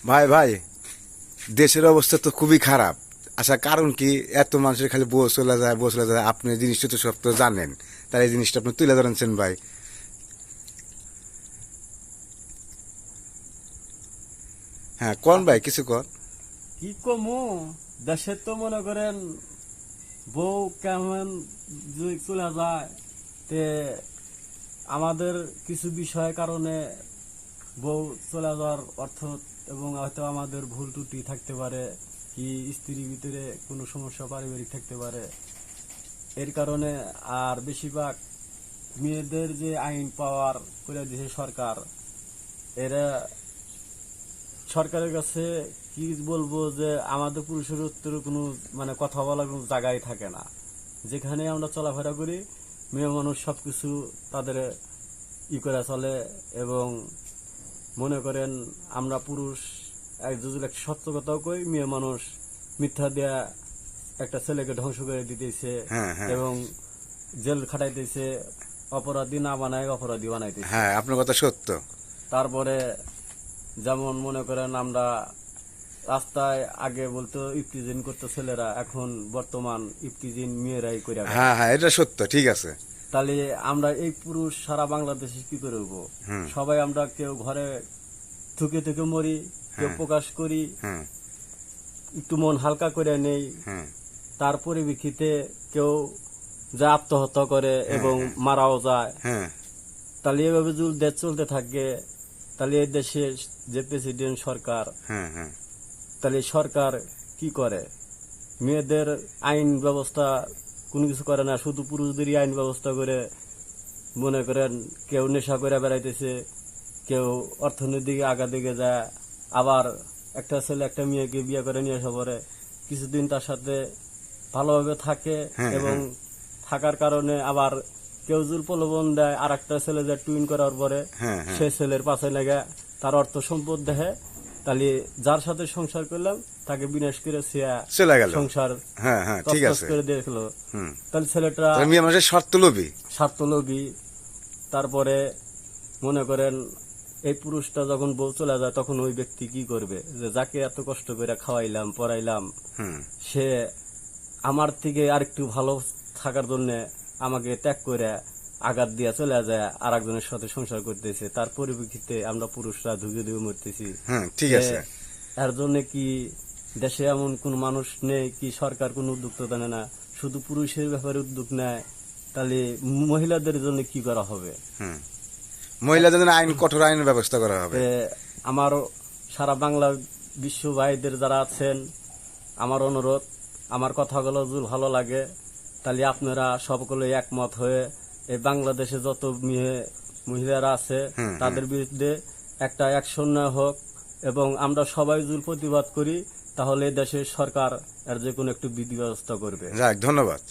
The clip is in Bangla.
ভাই ভাই, দেশের অবস্থা তো খুবই খারাপ। আচ্ছা, কারণ কি এত মানুষের খালি বউ চলে যায়, বউ চলে যায়? আপনি জিনিসটা তো সব তো জানেন, তাই এই জিনিসটা আপনি তুলে ধরেছেন ভাই। হ্যাঁ, কোন ভাই, কিছু কর। কি কমু, দেশে তো মনে করেন বউ কেমন যদি চলে যায়, তে আমাদের কিছু বিষয় কারণে বউ চলে যাওয়ার অর্থ, এবং হয়তো আমাদের ভুল ত্রুটি থাকতে পারে, কি স্ত্রীর ভিতরে কোনো সমস্যা পারিবারিক থাকতে পারে, এর কারণে। আর বেশিরভাগ মেয়েদের যে আইন পাওয়ার করে দিয়েছে সরকার, এরা সরকারের কাছে কি বলবো, যে আমাদের পুরুষের উত্তর কোনো মানে কথা বলার কোনো জায়গায় থাকে না। যেখানে আমরা চলাফেরা করি, মেয়ে মানুষ সবকিছু তাদের করে চলে। এবং মনে করেন আমরা পুরুষ যদি একটা সত্য কথাও কই, মেয়ে মানুষ মিথ্যা দেয়া একটা ছেলেকে ধ্বংস করে দিতেছে হ্যাঁ হ্যাঁ এবং জেল খাটাইতেছে, অপরাধী না বানায় অপরাধী বানাইতেছে। হ্যাঁ, আপনার কথা সত্য। তারপরে যেমন মনে করেন আমরা রাস্তায় আগে বলতো ইফতিজিন করতো ছেলেরা, এখন বর্তমান ইফতিজিন মেয়েরাই করে বেড়ায়। হ্যাঁ হ্যাঁ, এটা সত্য, ঠিক আছে। তাহলে আমরা এই পুরুষ সারা বাংলাদেশে কি করে হবো? হুম সবাই আমরা কেউ ঘরে থুকে থুকে মরি, কেউ হ্যাঁ প্রকাশ করি, হ্যাঁ একটু মন হালকা করে নেই। হ্যাঁ তার পরিপ্রেক্ষিতে কেউ যা আত্মহত্যা করে এবং হ্যাঁ মারাও যায়। হ্যাঁ তাহলে এভাবে যদি দেশ চলতে থাকে, তাহলে এই দেশের যে প্রেসিডেন্ট সরকার, হ্যাঁ হ্যাঁ তাহলে সরকার কি করে? মেয়েদের আইন ব্যবস্থা কোনো কিছু করে না, শুধু পুরুষদেরই আইন ব্যবস্থা করে। মনে করেন কেউ নেশা করে বেড়াইতেছে, কেউ অর্থনৈতিক আগা দিকে যায়, আবার একটা ছেলে একটা মেয়েকে বিয়ে করে নিয়ে আসা পরে কিছুদিন তার সাথে ভালোভাবে থাকে, হ্যাঁ, এবং হ্যাঁ। থাকার কারণে আবার কেউ জোর প্রলোভন দেয় আর একটা ছেলে যে টুইন করার পরে হ্যাঁ, হ্যাঁ। সে ছেলের পাশে লেগে তার অর্থ সম্পদ দেখে, তাহলে যার সাথে সংসার করলাম তাকে বিনাশ করে চলে গেল। সংসার হ্যাঁ হ্যাঁ, ঠিক তছনছ আছে। করে দেখলো। হুম। তাহলে ছেলেটা তাহলে মেয়ে মানুষের স্বার্থলোভী। স্বার্থলোভী। তারপরে মনে করেন এই পুরুষটা যখন বউ চলে যায়, তখন ওই ব্যক্তি কি করবে? যে যাকে এত কষ্ট করে খাওয়াইলাম পড়াইলাম, হুম সে আমার থেকে আরেকটু ভালো থাকার জন্য আমাকে ত্যাগ করে আঘাত দিয়া চলে যায়, আর একজনের সাথে সংসার করতেছে। তার পরিপ্রেক্ষিতে আমরা পুরুষরা ধুকে ধুকে মরতেছি। হুম, ঠিক যে আছে। এর জন্য কি দেশে এমন কোন মানুষ নেই, কি সরকার কোন উদ্যোক্তা নেয় না, শুধু পুরুষের ব্যাপারে উদ্যোগ নেয়? তাহলে মহিলাদের জন্য কি করা হবে? হুম, মহিলাদের জন্য কঠোর আইনের ব্যবস্থা করা হবে। আমার সারা বাংলা বিশ্ব ভাইদের যারা আছেন, আমার অনুরোধ, আমার কথাগুলো যদি ভালো লাগে, তাহলে আপনারা সকলে একমত হয়ে এই বাংলাদেশে যত মহিলারা আছে হুম, তাদের বিরুদ্ধে একটা অ্যাকশন নেওয়া হোক, এবং আমরা সবাই যদি প্রতিবাদ করি, তাহলে দেশের সরকার এর যে কোনো একটু বিধি ব্যবস্থা করবে। যাক, ধন্যবাদ।